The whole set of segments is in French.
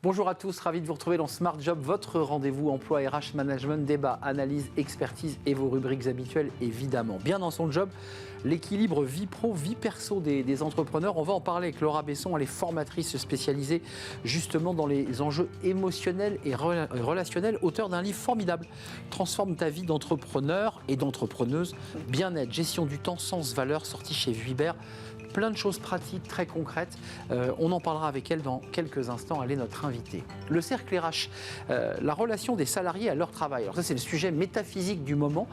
Bonjour à tous, ravi de vous retrouver dans Smart Job, votre rendez-vous emploi RH management, débat, analyse, expertise et vos rubriques habituelles évidemment. Bien dans son job, l'équilibre vie pro, vie perso des entrepreneurs. On va en parler avec Laura Besson, elle est formatrice spécialisée justement dans les enjeux émotionnels et relationnels, auteur d'un livre formidable, Transforme ta vie d'entrepreneur et d'entrepreneuse, bien-être, gestion du temps, sens, valeur, sorti chez Vuibert. Plein de choses pratiques, très concrètes. On en parlera avec elle dans quelques instants. Elle est notre invitée. Le cercle RH, la relation des salariés à leur travail. Alors ça, c'est le sujet métaphysique du moment.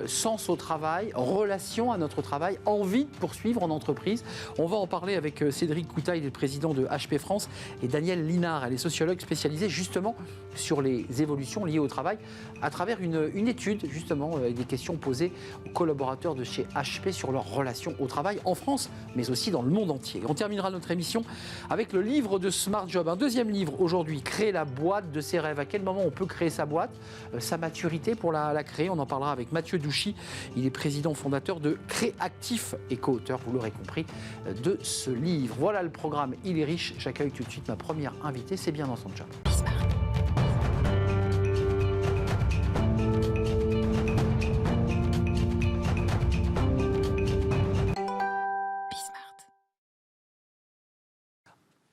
Sens au travail, relation à notre travail, envie de poursuivre en entreprise. On va en parler avec Cédric Coutaille, le président de HP France, et Danielle Linard. Elle est sociologue spécialisée justement sur les évolutions liées au travail à travers une étude, justement, avec des questions posées aux collaborateurs de chez HP sur leur relation au travail en France, mais aussi dans le monde entier. On terminera notre émission avec le livre de Smart Job, un deuxième livre aujourd'hui, Créer la boîte de ses rêves. À quel moment on peut créer sa boîte, sa maturité pour la créer. On en parlera avec Mathieu Douchy, il est président fondateur de Créactif et co-auteur, vous l'aurez compris, de ce livre. Voilà le programme, il est riche. J'accueille tout de suite ma première invitée, c'est bien dans son job.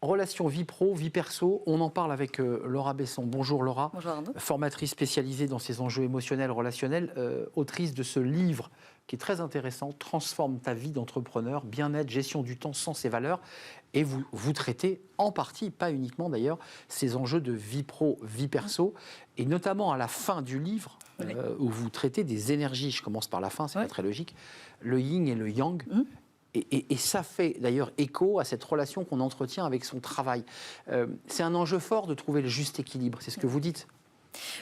Relation vie pro, vie perso, on en parle avec Laura Besson. Bonjour Laura. Bonjour Arnaud. Formatrice spécialisée dans ces enjeux émotionnels, relationnels, autrice de ce livre qui est très intéressant, Transforme ta vie d'entrepreneur, bien-être, gestion du temps, sens et valeurs. Et vous traitez en partie, pas uniquement d'ailleurs, ces enjeux de vie pro, vie perso, et notamment à la fin du livre, où vous traitez des énergies. Je commence par la fin, c'est pas très logique. Le yin et le yang. Et ça fait d'ailleurs écho à cette relation qu'on entretient avec son travail. C'est un enjeu fort de trouver le juste équilibre, c'est ce que vous dites.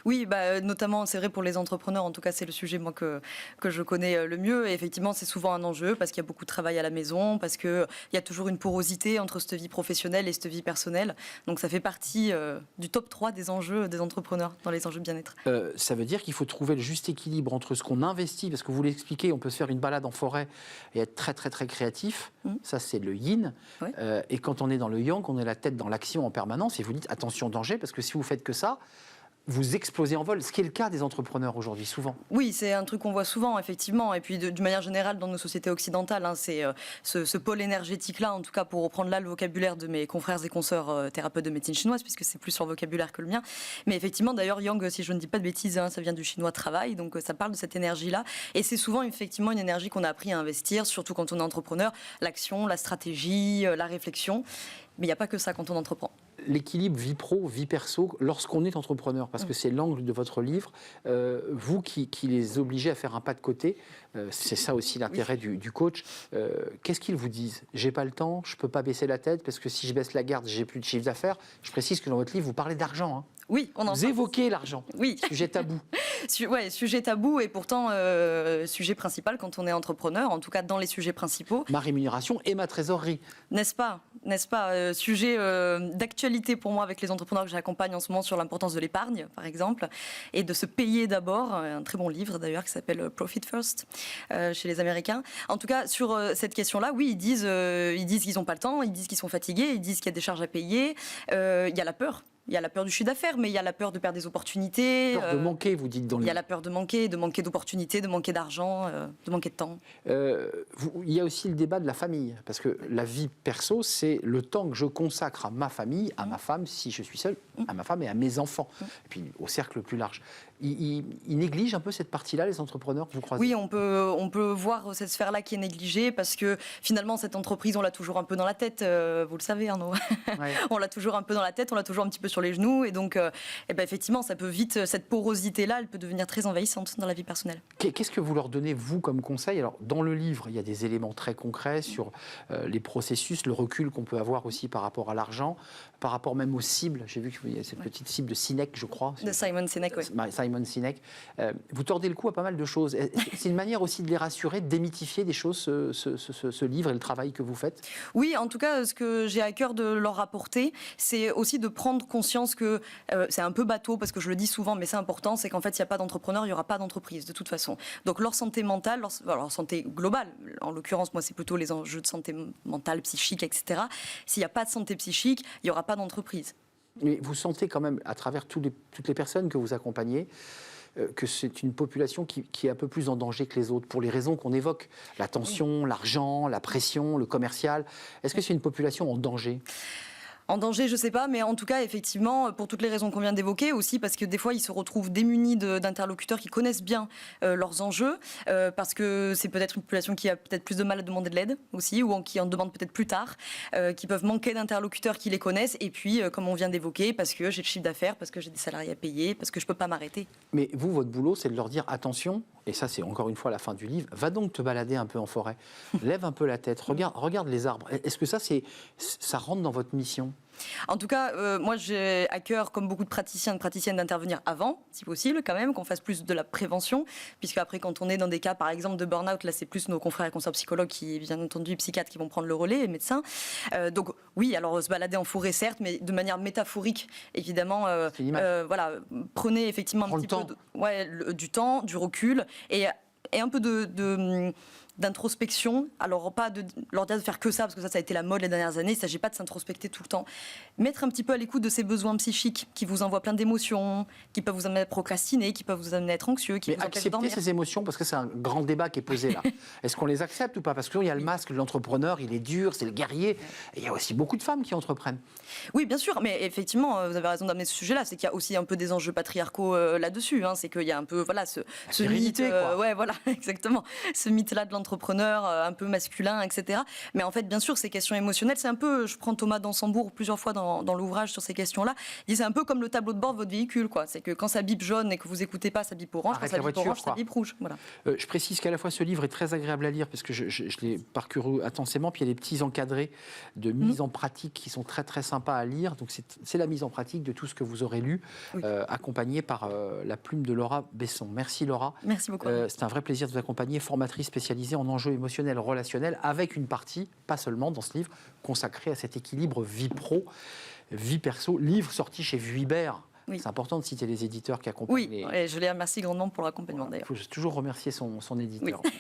Oui, notamment, c'est vrai pour les entrepreneurs, en tout cas c'est le sujet moi, que je connais le mieux. Et effectivement, c'est souvent un enjeu parce qu'il y a beaucoup de travail à la maison, parce qu'il y a toujours une porosité entre cette vie professionnelle et cette vie personnelle. Donc ça fait partie du top 3 des enjeux des entrepreneurs, dans les enjeux de bien-être. Ça veut dire qu'il faut trouver le juste équilibre entre ce qu'on investit, parce que vous l'expliquez, on peut se faire une balade en forêt et être très très très créatif. Ça c'est le yin. Et quand on est dans le yang, on est la tête dans l'action en permanence et vous dites attention danger, parce que si vous faites que ça, vous explosez en vol, ce qui est le cas des entrepreneurs aujourd'hui, souvent. Oui, c'est un truc qu'on voit souvent, effectivement. Et puis, d'une manière générale, dans nos sociétés occidentales, c'est ce pôle énergétique-là, en tout cas pour reprendre là le vocabulaire de mes confrères et consoeurs thérapeutes de médecine chinoise, puisque c'est plus leur vocabulaire que le mien. Mais effectivement, d'ailleurs, yang, si je ne dis pas de bêtises, ça vient du chinois travail, donc ça parle de cette énergie-là. Et c'est souvent, effectivement, une énergie qu'on a appris à investir, surtout quand on est entrepreneur, l'action, la stratégie, la réflexion. Mais il n'y a pas que ça quand on entreprend. L'équilibre vie pro, vie perso, lorsqu'on est entrepreneur, parce que c'est l'angle de votre livre, vous qui les obligez à faire un pas de côté, c'est ça aussi l'intérêt du coach, qu'est-ce qu'ils vous disent ? J'ai pas le temps, je peux pas baisser la tête, parce que si je baisse la garde, j'ai plus de chiffre d'affaires. Je précise que dans votre livre, vous parlez d'argent. Hein. Oui, vous évoquez l'argent. Oui. Sujet tabou. Sujet tabou et pourtant sujet principal quand on est entrepreneur, en tout cas dans les sujets principaux. Ma rémunération et ma trésorerie. N'est-ce pas ? Sujet d'actualité pour moi avec les entrepreneurs que j'accompagne en ce moment sur l'importance de l'épargne, par exemple, et de se payer d'abord. Un très bon livre d'ailleurs qui s'appelle Profit First chez les Américains. En tout cas, sur cette question-là, oui, ils disent qu'ils n'ont pas le temps, ils disent qu'ils sont fatigués, ils disent qu'il y a des charges à payer. Il y a la peur. Il y a la peur du chiffre d'affaires, mais il y a la peur de perdre des opportunités. Peur de manquer, vous dites dans le... Il y a la peur de manquer d'opportunités, de manquer d'argent, de manquer de temps. Il y a aussi le débat de la famille, parce que la vie perso, c'est le temps que je consacre à ma famille, à ma femme, si je suis seul, à ma femme et à mes enfants, et puis au cercle plus large. Ils négligent un peu cette partie-là, les entrepreneurs que vous croisez ? Oui, on peut voir cette sphère-là qui est négligée, parce que finalement, cette entreprise, on l'a toujours un peu dans la tête, vous le savez, Arnaud. Ouais. On l'a toujours un peu dans la tête, on l'a toujours un petit peu sur les genoux, et donc effectivement, ça peut vite, cette porosité-là, elle peut devenir très envahissante dans la vie personnelle. Qu'est-ce que vous leur donnez, vous, comme conseil ? Alors, dans le livre, il y a des éléments très concrets sur les processus, le recul qu'on peut avoir aussi par rapport à l'argent, par rapport même aux cibles. J'ai vu qu'il y a cette petite cible de Sinek, je crois. De Simon Sinek, oui. Simon Sinek. Vous tordez le cou à pas mal de choses. C'est une manière aussi de les rassurer, de démythifier des choses, ce livre et le travail que vous faites ? Oui, en tout cas, ce que j'ai à cœur de leur apporter, c'est aussi de prendre conscience que c'est un peu bateau, parce que je le dis souvent, mais c'est important, c'est qu'en fait, s'il n'y a pas d'entrepreneur, il n'y aura pas d'entreprise, de toute façon. Donc leur santé mentale, leur santé globale, en l'occurrence, moi, c'est plutôt les enjeux de santé mentale, psychique, etc. S'il n'y a pas de santé psychique, il n'y aura pas d'entreprise. Mais vous sentez quand même, à travers toutes les personnes que vous accompagnez, que c'est une population qui est un peu plus en danger que les autres, pour les raisons qu'on évoque, la tension, l'argent, la pression, le commercial. Est-ce que c'est une population en danger ? En danger, je ne sais pas, mais en tout cas, effectivement, pour toutes les raisons qu'on vient d'évoquer, aussi parce que des fois, ils se retrouvent démunis d'interlocuteurs qui connaissent bien leurs enjeux, parce que c'est peut-être une population qui a peut-être plus de mal à demander de l'aide aussi, ou qui en demande peut-être plus tard, qui peuvent manquer d'interlocuteurs qui les connaissent, et puis, comme on vient d'évoquer, parce que j'ai le chiffre d'affaires, parce que j'ai des salariés à payer, parce que je ne peux pas m'arrêter. Mais vous, votre boulot, c'est de leur dire attention, et ça c'est encore une fois la fin du livre, va donc te balader un peu en forêt, lève un peu la tête, regarde les arbres. Est-ce que ça rentre dans votre mission ? En tout cas, moi j'ai à cœur, comme beaucoup de praticiens et de praticiennes, d'intervenir avant, si possible quand même, qu'on fasse plus de la prévention, puisque après quand on est dans des cas par exemple de burn-out, là c'est plus nos confrères et consoeurs psychologues qui, bien entendu, psychiatres qui vont prendre le relais, les médecins. Donc oui, alors se balader en forêt certes, mais de manière métaphorique, évidemment. Voilà, prenez effectivement un petit peu du temps, du recul et un peu d'introspection. Alors pas de leur dire de faire que ça, parce que ça a été la mode les dernières années. Il ne s'agit pas de s'introspecter tout le temps. Mettre un petit peu à l'écoute de ces besoins psychiques qui vous envoient plein d'émotions, qui peuvent vous amener à procrastiner, qui peuvent vous amener à être anxieux, qui vous empêchent de dormir. Accepter ces émotions, parce que c'est un grand débat qui est posé là. Est-ce qu'on les accepte ou pas ? Parce qu'il y a le masque de l'entrepreneur, il est dur, c'est le guerrier. Et il y a aussi beaucoup de femmes qui entreprennent. Oui, bien sûr, mais effectivement, vous avez raison d'amener ce sujet-là. C'est qu'il y a aussi un peu des enjeux patriarcaux là-dessus. C'est qu'il y a un peu ce mythe, ouais, voilà, exactement, ce mythe-là de l'entrepreneur un peu masculin, etc. Mais en fait, bien sûr, ces questions émotionnelles, c'est un peu, je prends Thomas Dansembourg plusieurs fois dans l'ouvrage sur ces questions-là, il dit c'est un peu comme le tableau de bord de votre véhicule, quoi. C'est que quand ça bip jaune et que vous écoutez pas, ça bip orange, quand ça bip orange, ça bip rouge. Voilà. Je précise qu'à la fois ce livre est très agréable à lire, parce que je l'ai parcouru intensément, puis il y a des petits encadrés de mise en pratique qui sont très très sympas à lire. Donc c'est la mise en pratique de tout ce que vous aurez lu, accompagné par la plume de Laura Besson. Merci Laura. Merci beaucoup. C'est un vrai plaisir de vous accompagner, formatrice spécialisée en enjeux émotionnels, relationnels, avec une partie, pas seulement dans ce livre, consacrée à cet équilibre vie pro, vie perso. Livre sorti chez Vuibert. Oui. C'est important de citer les éditeurs qui accompagnent. Oui, et je les remercie grandement pour l'accompagnement d'ailleurs. Il faut toujours remercier son éditeur. Oui.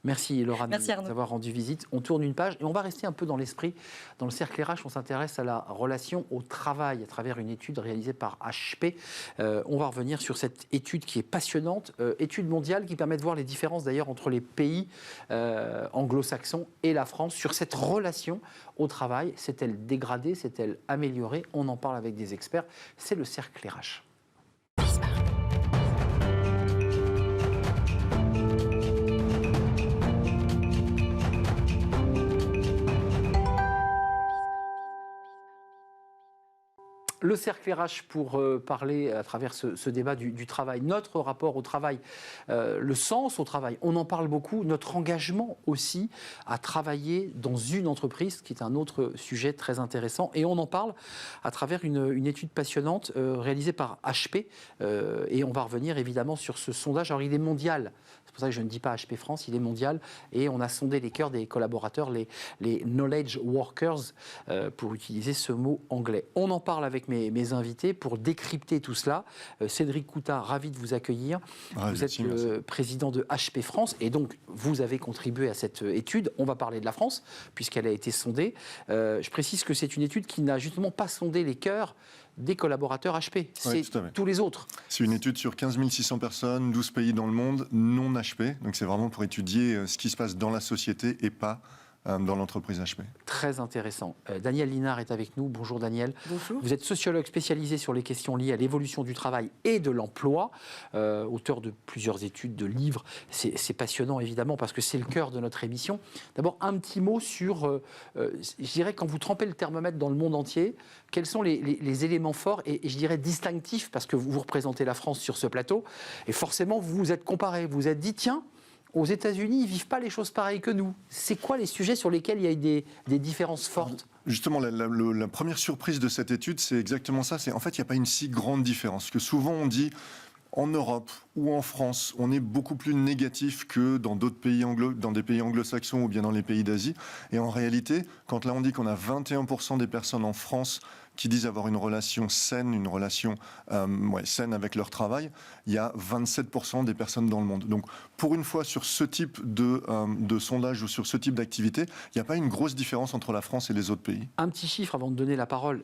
Merci Laura de nous avoir rendu visite. On tourne une page et on va rester un peu dans l'esprit. Dans le cercle RH, on s'intéresse à la relation au travail à travers une étude réalisée par HP. On va revenir sur cette étude qui est passionnante, étude mondiale qui permet de voir les différences d'ailleurs entre les pays anglo-saxons et la France sur cette relation au travail. S'est-elle dégradée? S'est-elle améliorée? On en parle avec des experts. C'est le cercle RH. Le cercle RH pour parler à travers ce débat du travail, notre rapport au travail, le sens au travail, on en parle beaucoup, notre engagement aussi à travailler dans une entreprise, qui est un autre sujet très intéressant, et on en parle à travers une étude passionnante réalisée par HP, et on va revenir évidemment sur ce sondage. Alors il est mondial, c'est pour ça que je ne dis pas HP France, il est mondial, et on a sondé les cœurs des collaborateurs, les knowledge workers, pour utiliser ce mot anglais. On en parle avec mes invités pour décrypter tout cela. Cédric Coutat, ravi de vous accueillir. Vous êtes le président de HP France et donc vous avez contribué à cette étude. On va parler de la France puisqu'elle a été sondée. Je précise que c'est une étude qui n'a justement pas sondé les cœurs des collaborateurs HP. C'est tous les autres. C'est une étude sur 15 600 personnes, 12 pays dans le monde, non HP. Donc c'est vraiment pour étudier ce qui se passe dans la société et pas dans l'entreprise HP. Très intéressant. Daniel Linard est avec nous. Bonjour Daniel. Bonjour. Vous êtes sociologue spécialisé sur les questions liées à l'évolution du travail et de l'emploi, auteur de plusieurs études, de livres. C'est passionnant évidemment parce que c'est le cœur de notre émission. D'abord un petit mot sur, je dirais quand vous trempez le thermomètre dans le monde entier, quels sont les éléments forts et je dirais distinctifs parce que vous représentez la France sur ce plateau et forcément vous vous êtes comparé, vous vous êtes dit tiens, aux États-Unis, ils ne vivent pas les choses pareilles que nous. C'est quoi les sujets sur lesquels il y a eu des différences fortes ? Justement, la première surprise de cette étude, c'est exactement ça. C'est en fait, il n'y a pas une si grande différence. Que souvent, on dit, en Europe ou en France, on est beaucoup plus négatif que dans d'autres pays dans des pays anglo-saxons ou bien dans les pays d'Asie. Et en réalité, quand là, on dit qu'on a 21% des personnes en France qui disent avoir une relation saine, une relation saine avec leur travail, il y a 27% des personnes dans le monde. Donc, pour une fois, sur ce type de sondage ou sur ce type d'activité, il n'y a pas une grosse différence entre la France et les autres pays. Un petit chiffre avant de donner la parole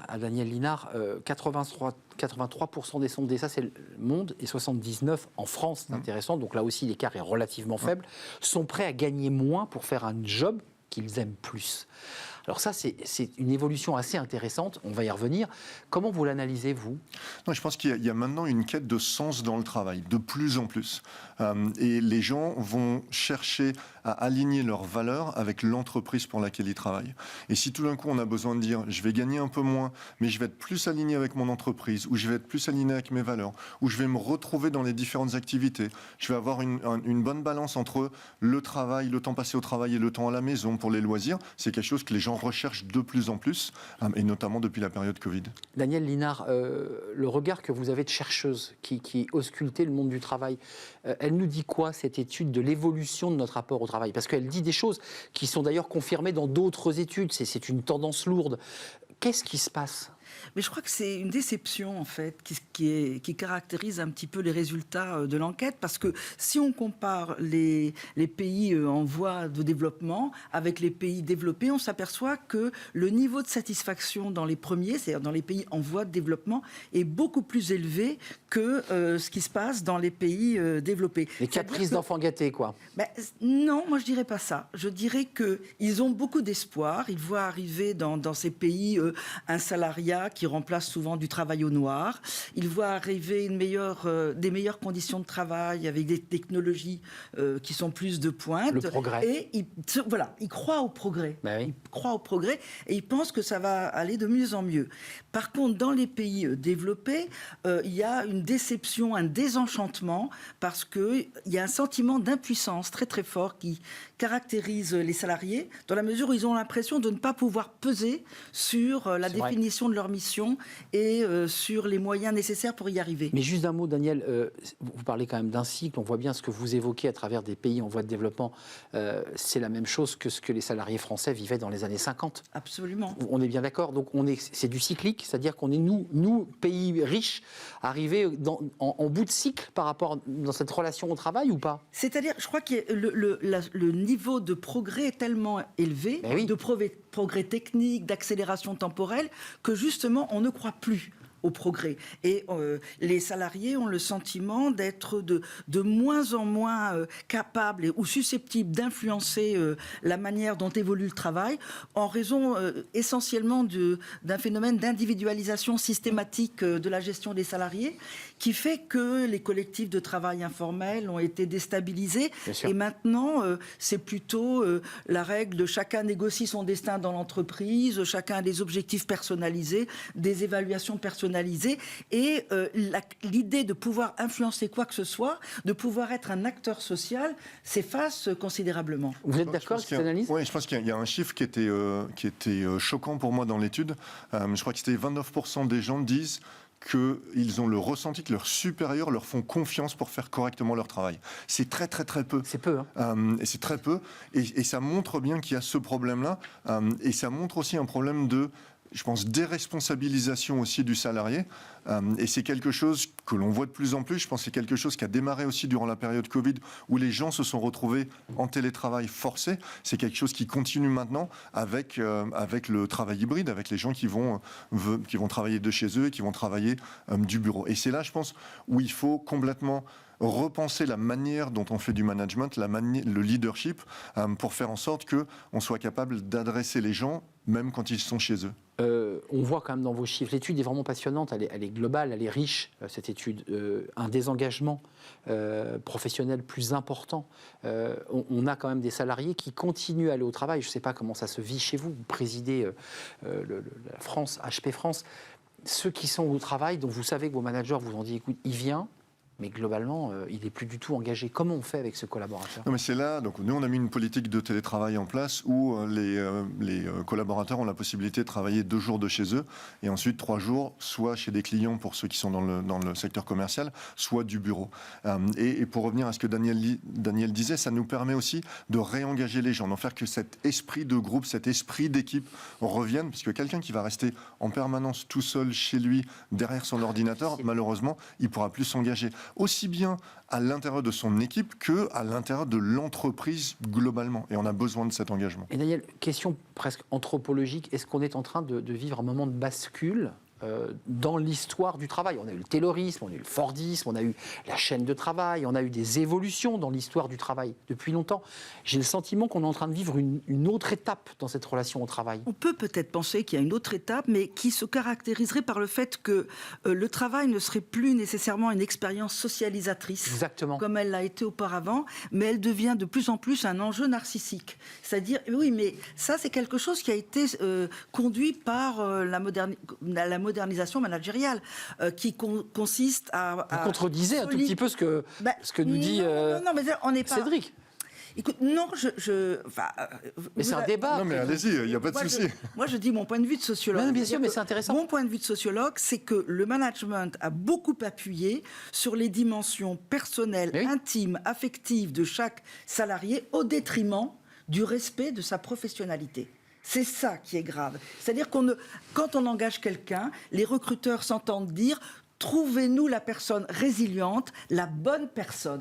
à Daniel Linhart. 83% des sondés, ça c'est le monde, et 79% en France, c'est intéressant, donc là aussi l'écart est relativement faible, sont prêts à gagner moins pour faire un job qu'ils aiment plus. Alors ça, c'est une évolution assez intéressante, on va y revenir. Comment vous l'analysez, vous ? Non, je pense qu'il y a maintenant une quête de sens dans le travail, de plus en plus. Et les gens vont chercher à aligner leurs valeurs avec l'entreprise pour laquelle ils travaillent. Et si tout d'un coup, on a besoin de dire, je vais gagner un peu moins, mais je vais être plus aligné avec mon entreprise, ou je vais être plus aligné avec mes valeurs, ou je vais me retrouver dans les différentes activités, je vais avoir une bonne balance entre le travail, le temps passé au travail et le temps à la maison pour les loisirs, c'est quelque chose que les gens recherchent de plus en plus, et notamment depuis la période Covid. Daniel Linhart, le regard que vous avez de chercheuse qui auscultez le monde du travail, elle nous dit quoi, cette étude de l'évolution de notre rapport au travail ? Parce qu'elle dit des choses qui sont d'ailleurs confirmées dans d'autres études, c'est une tendance lourde. Qu'est-ce qui se passe ? Mais je crois que c'est une déception, en fait, qui caractérise un petit peu les résultats de l'enquête, parce que si on compare les pays en voie de développement avec les pays développés, on s'aperçoit que le niveau de satisfaction dans les premiers, c'est-à-dire dans les pays en voie de développement, est beaucoup plus élevé que ce qui se passe dans les pays développés. Les caprices d'enfants gâtés, quoi. Ben, non, moi je dirais pas ça. Je dirais qu'ils ont beaucoup d'espoir. Ils voient arriver dans ces pays un salariat qui remplace souvent du travail au noir. Ils voient arriver des meilleures conditions de travail avec des technologies qui sont plus de pointe. Le progrès. Et ils croient au progrès. Ben oui. Ils croient au progrès et ils pensent que ça va aller de mieux en mieux. Par contre, dans les pays développés, il y a une déception, un désenchantement, parce qu'il y a un sentiment d'impuissance très très fort qui caractérise les salariés, dans la mesure où ils ont l'impression de ne pas pouvoir peser sur la définition de leur mission et sur les moyens nécessaires pour y arriver. Mais juste un mot, Daniel, vous parlez quand même d'un cycle, on voit bien ce que vous évoquez à travers des pays en voie de développement, c'est la même chose que ce que les salariés français vivaient dans les années 50. Absolument. On est bien d'accord, donc c'est du cyclique, c'est-à-dire qu'on est nous, pays riches, arrivés en bout de cycle par rapport dans cette relation au travail ou pas ? C'est-à-dire, je crois que le niveau de progrès est tellement élevé, de progrès technique, d'accélération temporelle, que justement, on ne croit plus au progrès. Et les salariés ont le sentiment d'être de moins en moins capables ou susceptibles d'influencer la manière dont évolue le travail, en raison essentiellement d'un phénomène d'individualisation systématique de la gestion des salariés, qui fait que les collectifs de travail informels ont été déstabilisés. Et maintenant, c'est plutôt la règle de chacun négocie son destin dans l'entreprise, chacun a des objectifs personnalisés, des évaluations personnalisées, et l'idée de pouvoir influencer quoi que ce soit, de pouvoir être un acteur social, s'efface considérablement. Vous êtes d'accord avec cette analyse ? Oui, je pense qu'il y a un chiffre qui était choquant pour moi dans l'étude. Je crois que c'était 29% des gens disent qu'ils ont le ressenti que leurs supérieurs leur font confiance pour faire correctement leur travail. C'est très très très peu. C'est peu, hein. Et c'est très peu. Et ça montre bien qu'il y a ce problème-là. Et ça montre aussi un problème de, je pense, déresponsabilisation aussi du salarié. Et c'est quelque chose que l'on voit de plus en plus. Je pense que c'est quelque chose qui a démarré aussi durant la période Covid, où les gens se sont retrouvés en télétravail forcé. C'est quelque chose qui continue maintenant avec le travail hybride, avec les gens qui vont travailler de chez eux et qui vont travailler du bureau. Et c'est là, je pense, où il faut complètement repenser la manière dont on fait du management, le leadership, pour faire en sorte qu'on soit capable d'adresser les gens, même quand ils sont chez eux. On voit quand même dans vos chiffres, l'étude est vraiment passionnante, elle est globale, elle est riche, cette étude. Un désengagement professionnel plus important. On a quand même des salariés qui continuent à aller au travail. Je ne sais pas comment ça se vit chez vous. Vous présidez la France, HP France. Ceux qui sont au travail, dont vous savez que vos managers vous ont dit, écoute, il vient, mais globalement, il n'est plus du tout engagé. Comment on fait avec ce collaborateur ? Non, mais c'est là, donc nous on a mis une politique de télétravail en place où les collaborateurs ont la possibilité de travailler 2 jours de chez eux et ensuite 3 jours, soit chez des clients pour ceux qui sont dans le secteur commercial, soit du bureau. Et pour revenir à ce que Daniel disait, ça nous permet aussi de réengager les gens, d'en faire que cet esprit de groupe, cet esprit d'équipe revienne, parce que quelqu'un qui va rester en permanence tout seul chez lui, derrière son ordinateur, malheureusement, il ne pourra plus s'engager. Aussi bien à l'intérieur de son équipe qu'à l'intérieur de l'entreprise globalement. Et on a besoin de cet engagement. Et Daniel, question presque anthropologique, est-ce qu'on est en train de vivre un moment de bascule dans l'histoire du travail? On a eu le taylorisme, on a eu le fordisme, on a eu la chaîne de travail, on a eu des évolutions dans l'histoire du travail depuis longtemps. J'ai le sentiment qu'on est en train de vivre une autre étape dans cette relation au travail. On peut peut-être penser qu'il y a une autre étape, mais qui se caractériserait par le fait que le travail ne serait plus nécessairement une expérience socialisatrice, exactement, comme elle l'a été auparavant, mais elle devient de plus en plus un enjeu narcissique. C'est-à-dire, oui, mais ça c'est quelque chose qui a été conduit par la modernisation managériale, qui consiste à... Vous contredisez un tout petit peu ce que nous dit non, mais on n'est pas... Cédric. Écoute, non, mais c'est un débat. Non, mais allez-y, il n'y a pas de souci. Moi, je dis mon point de vue de sociologue. Non, bien sûr, mais c'est intéressant. Mon point de vue de sociologue, c'est que le management a beaucoup appuyé sur les dimensions personnelles, intimes, affectives de chaque salarié, au détriment du respect de sa professionnalité. C'est ça qui est grave. C'est-à-dire quand on engage quelqu'un, les recruteurs s'entendent dire... Trouvez-nous la personne résiliente, la bonne personne.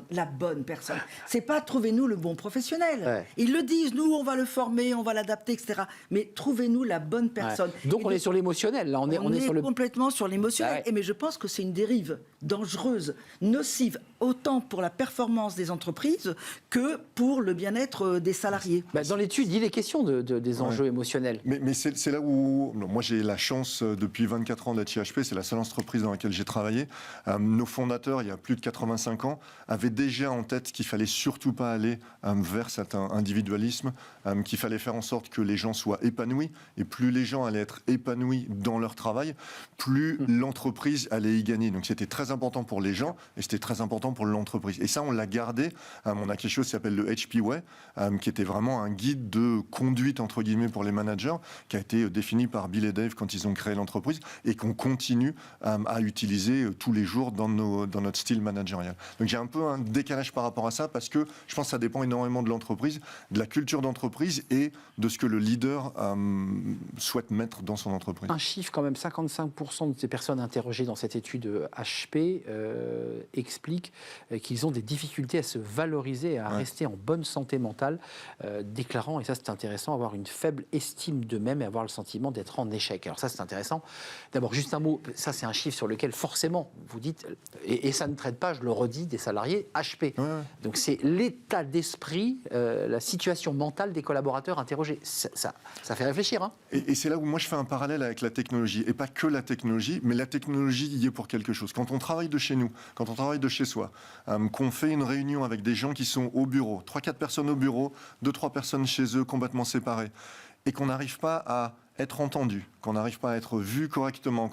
C'est pas trouvez-nous le bon professionnel. Ouais. Ils le disent, nous on va le former, on va l'adapter, etc. Mais trouvez-nous la bonne personne. Ouais. Donc on est sur l'émotionnel, là. On est sur complètement sur l'émotionnel. Mais je pense que c'est une dérive dangereuse, nocive, autant pour la performance des entreprises que pour le bien-être des salariés. Dans l'étude, il est question des enjeux émotionnels. Mais c'est là où... moi j'ai la chance depuis 24 ans d'être chez HP, c'est la seule entreprise dans laquelle j'ai travaillé. Nos fondateurs, il y a plus de 85 ans, avaient déjà en tête qu'il fallait surtout pas aller vers cet individualisme, qu'il fallait faire en sorte que les gens soient épanouis. Et plus les gens allaient être épanouis dans leur travail, plus l'entreprise allait y gagner. Donc c'était très important pour les gens et c'était très important pour l'entreprise. Et ça, on l'a gardé. On a quelque chose qui s'appelle le HP Way, qui était vraiment un guide de conduite, entre guillemets, pour les managers, qui a été défini par Bill et Dave quand ils ont créé l'entreprise et qu'on continue à utiliser tous les jours dans notre style managérial. Donc j'ai un peu un décalage par rapport à ça parce que je pense que ça dépend énormément de l'entreprise, de la culture d'entreprise et de ce que le leader souhaite mettre dans son entreprise. Un chiffre quand même, 55% de ces personnes interrogées dans cette étude HP expliquent qu'ils ont des difficultés à se valoriser et à rester en bonne santé mentale, déclarant, et ça c'est intéressant, avoir une faible estime d'eux-mêmes et avoir le sentiment d'être en échec. Alors ça c'est intéressant. D'abord juste un mot, ça c'est un chiffre sur lequel forcément, vous dites, et ça ne traite pas, je le redis, des salariés HP. Ouais. Donc c'est l'état d'esprit, la situation mentale des collaborateurs interrogés. Ça fait réfléchir. Hein. Et c'est là où moi je fais un parallèle avec la technologie. Et pas que la technologie, mais la technologie y est pour quelque chose. Quand on travaille de chez nous, quand on travaille de chez soi, qu'on fait une réunion avec des gens qui sont au bureau, 3-4 personnes au bureau, 2-3 personnes chez eux, complètement séparées, et qu'on n'arrive pas à être entendu, qu'on n'arrive pas à être vu correctement.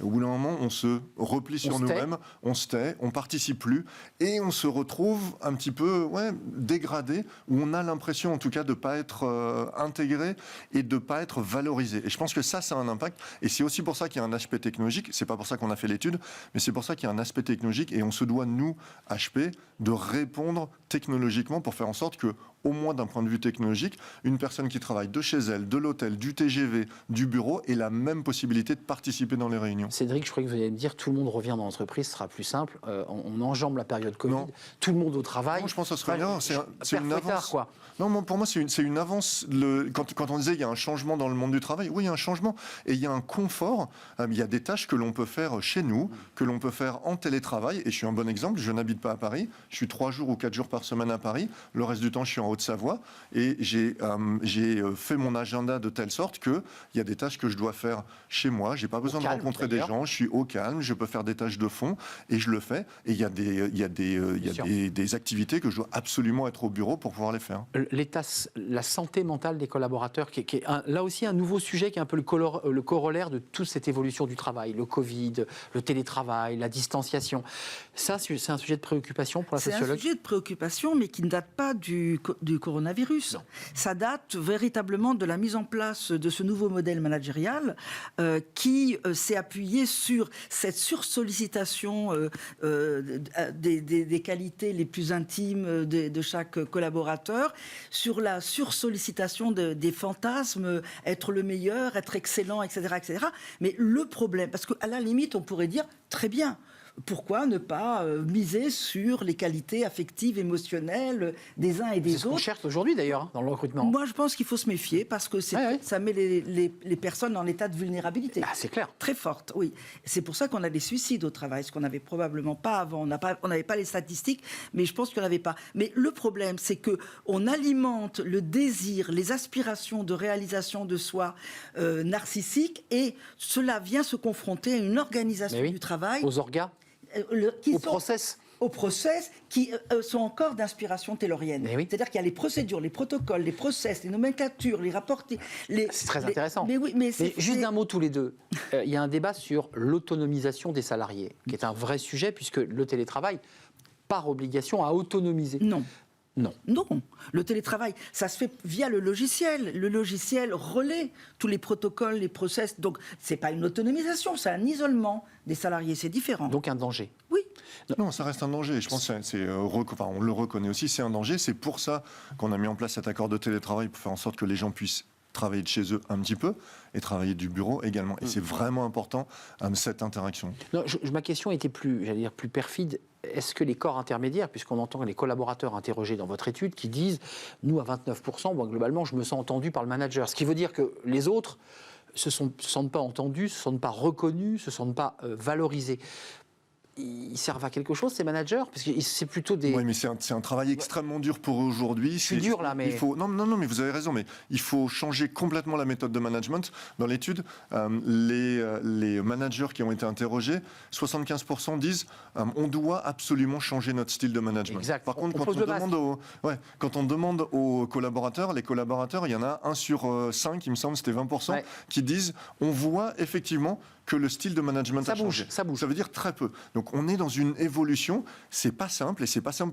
Au bout d'un moment, on se replie sur nous-mêmes, on se tait, on participe plus, et on se retrouve un petit peu dégradé, où on a l'impression en tout cas de ne pas être intégré et de ne pas être valorisé. Et je pense que ça a un impact, et c'est aussi pour ça qu'il y a un aspect technologique, c'est pas pour ça qu'on a fait l'étude, mais c'est pour ça qu'il y a un aspect technologique, et on se doit, nous, HP, de répondre technologiquement pour faire en sorte que, au moins d'un point de vue technologique, une personne qui travaille de chez elle, de l'hôtel, du TGV, du bureau, ait la même possibilité de participer dans les réunions. Cédric, je croyais que vous alliez me dire tout le monde revient dans l'entreprise, ce sera plus simple. On enjambe la période Covid, tout le monde au travail. Non, je pense que ça serait bien. C'est une avance. Quoi. Non, pour moi, c'est une avance. Quand on disait qu'il y a un changement dans le monde du travail, oui, il y a un changement. Et il y a un confort. Il y a des tâches que l'on peut faire chez nous, que l'on peut faire en télétravail. Et je suis un bon exemple. Je n'habite pas à Paris. Je suis 3 jours ou 4 jours par semaine à Paris. Le reste du temps, je suis en Haute-Savoie, et j'ai fait mon agenda de telle sorte qu'il y a des tâches que je dois faire chez moi. J'ai pas besoin de rencontrer des gens. Je suis au calme. Je peux faire des tâches de fond et je le fais. Et il y a des activités que je dois absolument être au bureau pour pouvoir les faire. La santé mentale des collaborateurs, qui est là aussi un nouveau sujet qui est un peu le corollaire de toute cette évolution du travail, le Covid, le télétravail, la distanciation. Ça, c'est un sujet de préoccupation pour la sociologue. C'est un sujet de préoccupation, mais qui ne date pas du coronavirus. Non. Ça date véritablement de la mise en place de ce nouveau modèle managérial qui s'est appuyé sur cette sursollicitation des qualités les plus intimes de chaque collaborateur, sur la sursollicitation des fantasmes, être le meilleur, être excellent, etc., etc. Mais le problème, parce qu'à la limite, on pourrait dire, très bien, pourquoi ne pas miser sur les qualités affectives, émotionnelles des uns et des autres ? C'est ce qu'on cherche aujourd'hui d'ailleurs dans le recrutement. Moi, je pense qu'il faut se méfier parce que ça met les personnes en état de vulnérabilité. Ah, c'est clair. Très forte, oui. C'est pour ça qu'on a des suicides au travail, ce qu'on n'avait probablement pas avant. On n'avait pas les statistiques, mais je pense qu'il n'y en avait pas. Mais le problème, c'est qu'on alimente le désir, les aspirations de réalisation de soi narcissique, et cela vient se confronter à une organisation du travail. Aux orgas. Au process qui sont encore d'inspiration taylorienne. C'est-à-dire qu'il y a les procédures, les protocoles, les process, les nomenclatures, les rapports. C'est très intéressant. Mais juste d'un mot tous les deux, il y a un débat sur l'autonomisation des salariés, qui est un vrai sujet, puisque le télétravail, par obligation, a autonomisé. Non. Le télétravail, ça se fait via le logiciel. Le logiciel relaie tous les protocoles, les process. Donc, c'est pas une autonomisation, c'est un isolement des salariés. C'est différent. Donc, un danger. Oui. Non, ça reste un danger. Je pense que on le reconnaît aussi, c'est un danger. C'est pour ça qu'on a mis en place cet accord de télétravail, pour faire en sorte que les gens puissent travailler de chez eux un petit peu et travailler du bureau également. Et c'est vraiment important, cette interaction. Non, ma question était plus perfide. Est-ce que les corps intermédiaires, puisqu'on entend les collaborateurs interrogés dans votre étude qui disent « nous, à 29%, moi, globalement, je me sens entendu par le manager », ce qui veut dire que les autres ne se sentent pas entendus, ne se sentent pas reconnus, ne se sentent pas valorisés. Ils servent à quelque chose, ces managers ? Parce que c'est plutôt des... Oui, mais c'est un travail extrêmement dur pour eux aujourd'hui. C'est dur, là, mais... Non, mais vous avez raison, mais il faut changer complètement la méthode de management. Dans l'étude, les managers qui ont été interrogés, 75% disent on doit absolument changer notre style de management. Exact. Par contre, quand on demande aux collaborateurs, les collaborateurs, il y en a 1 sur 5, il me semble, c'était 20%, qui disent on voit effectivement que le style de management a changé. Ça bouge. Ça veut dire très peu. Donc on est dans une évolution. C'est pas simple, et c'est pas simple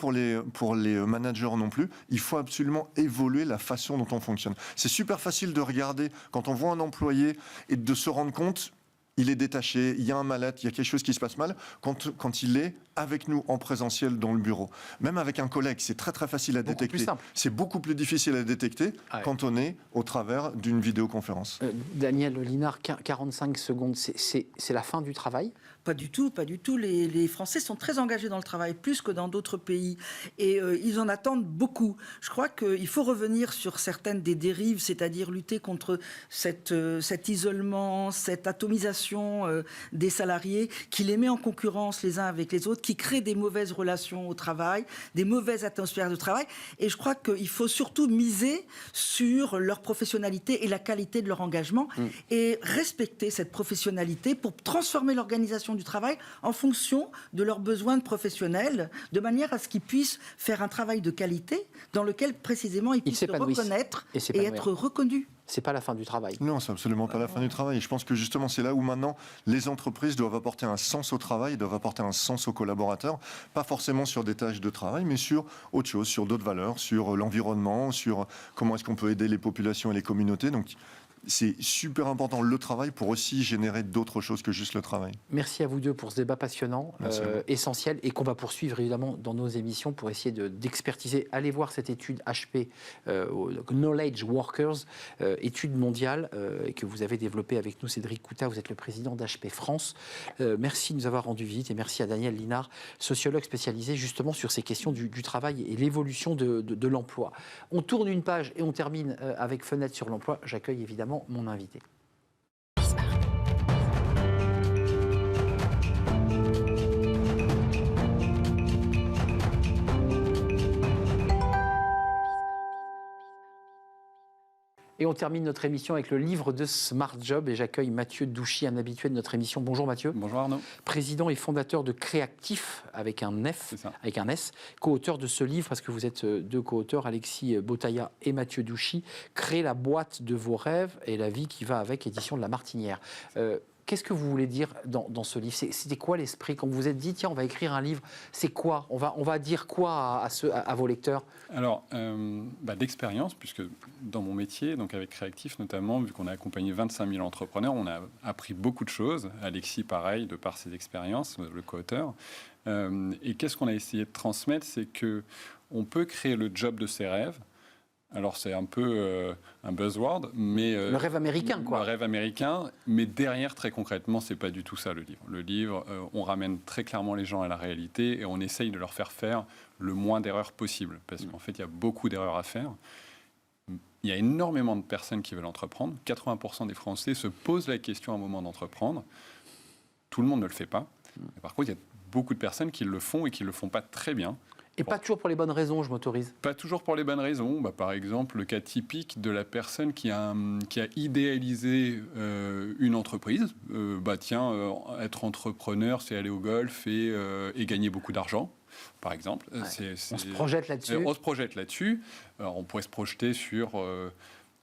pour les managers non plus. Il faut absolument évoluer la façon dont on fonctionne. C'est super facile de regarder quand on voit un employé et de se rendre compte il est détaché, il y a un mal-être, il y a quelque chose qui se passe mal, quand il est avec nous en présentiel dans le bureau. Même avec un collègue, c'est très très facile à détecter. C'est beaucoup plus difficile à détecter quand on est au travers d'une vidéoconférence. Daniel Linard, 45 secondes, c'est la fin du travail ? Pas du tout, pas du tout. Les Français sont très engagés dans le travail, plus que dans d'autres pays. Et ils en attendent beaucoup. Je crois qu'il faut revenir sur certaines des dérives, c'est-à-dire lutter contre cet isolement, cette atomisation des salariés qui les met en concurrence les uns avec les autres, qui crée des mauvaises relations au travail, des mauvaises atmosphères de travail. Et je crois qu'il faut surtout miser sur leur professionnalité et la qualité de leur engagement et respecter cette professionnalité pour transformer l'organisation du travail en fonction de leurs besoins de professionnels, de manière à ce qu'ils puissent faire un travail de qualité dans lequel précisément ils puissent se reconnaître et être reconnus. C'est pas la fin du travail. Non, c'est absolument pas la fin du travail. Et je pense que justement, c'est là où maintenant les entreprises doivent apporter un sens au travail, doivent apporter un sens aux collaborateurs, pas forcément sur des tâches de travail, mais sur autre chose, sur d'autres valeurs, sur l'environnement, sur comment est-ce qu'on peut aider les populations et les communautés. Donc, c'est super important, le travail, pour aussi générer d'autres choses que juste le travail. Merci à vous deux pour ce débat passionnant, essentiel, et qu'on va poursuivre évidemment dans nos émissions pour essayer d'expertiser. Allez voir cette étude HP, Knowledge Workers, étude mondiale que vous avez développée avec nous, Cédric Coutat. Vous êtes le président d'HP France. Merci de nous avoir rendu visite, et merci à Daniel Linard, sociologue spécialisé justement sur ces questions du travail et l'évolution de l'emploi. On tourne une page et on termine avec Fenêtre sur l'emploi. J'accueille évidemment mon invité. Et on termine notre émission avec le livre de Smart Job et j'accueille Mathieu Douchy, un habitué de notre émission. Bonjour Mathieu. Bonjour Arnaud. Président et fondateur de Créactif avec un F, avec un S, co-auteur de ce livre, parce que vous êtes deux co-auteurs, Alexis Botaya et Mathieu Douchy, Créer la boîte de vos rêves et la vie qui va avec, édition de La Martinière. Qu'est-ce que vous voulez dire dans ce livre? C'était quoi l'esprit quand vous vous êtes dit, tiens, on va écrire un livre? C'est quoi? On va dire quoi à vos lecteurs? Alors, d'expérience, puisque dans mon métier, donc avec Créactif notamment, vu qu'on a accompagné 25 000 entrepreneurs, on a appris beaucoup de choses. Alexis, pareil, de par ses expériences, le co-auteur. Et qu'est-ce qu'on a essayé de transmettre? C'est qu'on peut créer le job de ses rêves. Alors, c'est un peu un buzzword, mais... le rêve américain, quoi. Le rêve américain, mais derrière, très concrètement, c'est pas du tout ça, le livre. Le livre, on ramène très clairement les gens à la réalité et on essaye de leur faire le moins d'erreurs possible. Parce qu'en fait, il y a beaucoup d'erreurs à faire. Il y a énormément de personnes qui veulent entreprendre. 80% des Français se posent la question à un moment d'entreprendre. Tout le monde ne le fait pas. Et par contre, il y a beaucoup de personnes qui le font et qui ne le font pas très bien. Et pas toujours pour les bonnes raisons, je m'autorise. Pas toujours pour les bonnes raisons. Par exemple, le cas typique de la personne qui a idéalisé une entreprise. Être entrepreneur, c'est aller au golf et gagner beaucoup d'argent, par exemple. Ouais. On se projette là-dessus. On se projette là-dessus. Alors, on pourrait se projeter sur...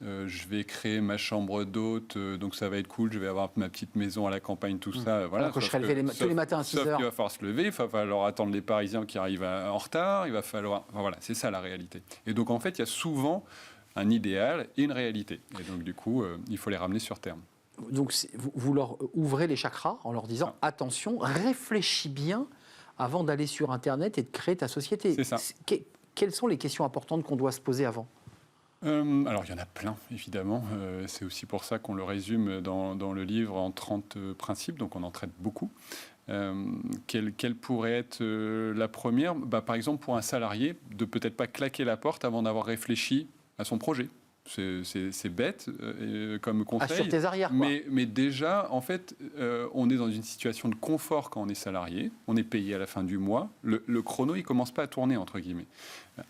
je vais créer ma chambre d'hôte, donc ça va être cool, je vais avoir ma petite maison à la campagne, tout ça. Voilà. Alors que je serai levé tous les matins à 6 heures. Sauf qu'il va falloir se lever, il va falloir attendre les Parisiens qui arrivent en retard, il va falloir... voilà, c'est ça la réalité. Et donc en fait, il y a souvent un idéal et une réalité. Et donc du coup, il faut les ramener sur terme. Donc vous leur ouvrez les chakras en leur disant, attention, réfléchis bien avant d'aller sur Internet et de créer ta société. C'est ça. Quelles sont les questions importantes qu'on doit se poser avant ? Alors, il y en a plein, évidemment. C'est aussi pour ça qu'on le résume dans le livre en 30 principes, donc on en traite beaucoup. Quelle pourrait être la première? Par exemple, pour un salarié, de peut-être pas claquer la porte avant d'avoir réfléchi à son projet. C'est bête comme conseil. Sur tes arrières, quoi. Mais déjà, en fait, on est dans une situation de confort quand on est salarié. On est payé à la fin du mois. Le chrono, il commence pas à tourner, entre guillemets.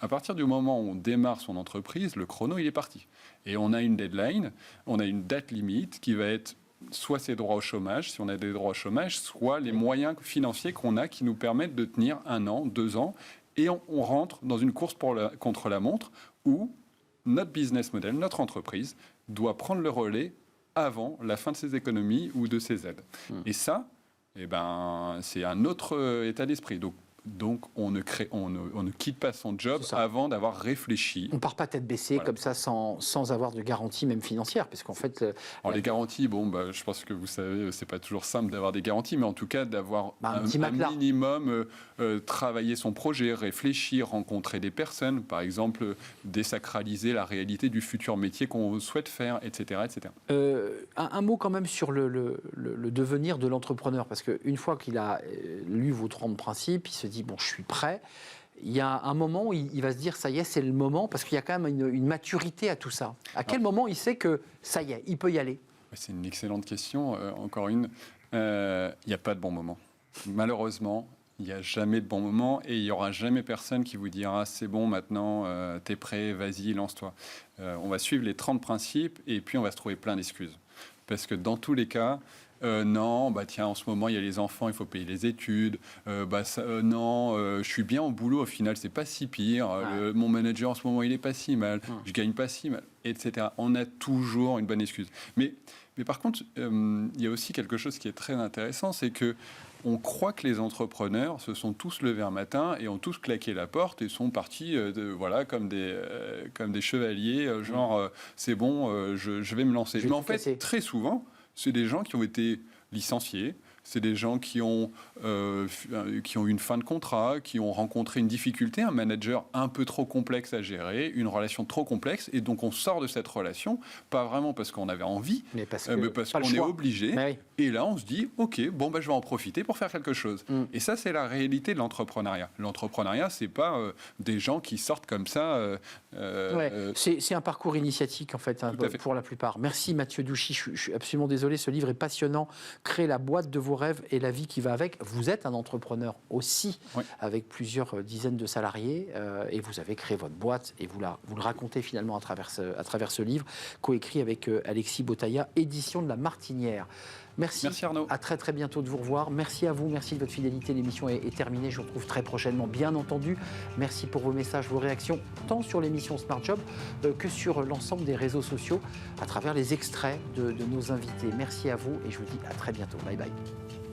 À partir du moment où on démarre son entreprise, le chrono, il est parti. Et on a une deadline, on a une date limite qui va être soit ses droits au chômage, si on a des droits au chômage, soit les moyens financiers qu'on a qui nous permettent de tenir 1 an, 2 ans. Et on rentre dans une course contre la montre où notre business model, notre entreprise, doit prendre le relais avant la fin de ses économies ou de ses aides. Et ça, c'est un autre état d'esprit. Donc on ne quitte pas son job avant d'avoir réfléchi. On ne part pas tête baissée comme ça sans avoir de garantie même financière, parce qu'en fait... Alors les garanties, je pense que vous savez, c'est pas toujours simple d'avoir des garanties, mais en tout cas d'avoir un minimum, travailler son projet, réfléchir, rencontrer des personnes, par exemple désacraliser la réalité du futur métier qu'on souhaite faire, etc. etc. Un mot quand même sur le devenir de l'entrepreneur, parce qu'une fois qu'il a lu vos 30 principes, il se dit, bon, je suis prêt. Il y a un moment où il va se dire, ça y est, c'est le moment, parce qu'il y a quand même une maturité à tout ça. À quel moment il sait que ça y est, il peut y aller? C'est une excellente question. Encore une, il n'y a pas de bon moment. Malheureusement, il n'y a jamais de bon moment et il n'y aura jamais personne qui vous dira, c'est bon, maintenant, t'es prêt, vas-y, lance-toi. On va suivre les 30 principes et puis on va se trouver plein d'excuses. Parce que dans tous les cas, non, en ce moment, il y a les enfants, il faut payer les études. Je suis bien au boulot, au final, c'est pas si pire. Mon manager, en ce moment, il est pas si mal. Je gagne pas si mal, etc. On a toujours une bonne excuse. Mais par contre, il y a aussi quelque chose qui est très intéressant, c'est que on croit que les entrepreneurs se sont tous levés un matin et ont tous claqué la porte et sont partis comme des chevaliers, c'est bon, je vais me lancer. Mais en fait, très souvent, c'est des gens qui ont été licenciés, c'est des gens qui ont eu une fin de contrat, qui ont rencontré une difficulté, un manager un peu trop complexe à gérer, une relation trop complexe, et donc on sort de cette relation, pas vraiment parce qu'on avait envie, mais parce qu'on est obligé. Oui. Et là, on se dit, ok, je vais en profiter pour faire quelque chose. Et ça, c'est la réalité de l'entrepreneuriat. L'entrepreneuriat, c'est pas des gens qui sortent comme ça. C'est un parcours initiatique, en fait, pour la plupart. Merci Mathieu Douchy, je suis absolument désolé, ce livre est passionnant. Créer la boîte de vos vos rêves et la vie qui va avec. Vous êtes un entrepreneur aussi, Oui. avec plusieurs dizaines de salariés, et vous avez créé votre boîte, et vous le racontez finalement à travers ce livre, coécrit avec Alexis Botailla, édition de La Martinière. Merci Arnaud. À très très bientôt de vous revoir. Merci à vous, merci de votre fidélité. L'émission est terminée. Je vous retrouve très prochainement, bien entendu. Merci pour vos messages, vos réactions, tant sur l'émission Smart Job que sur l'ensemble des réseaux sociaux, à travers les extraits de nos invités. Merci à vous et je vous dis à très bientôt. Bye bye.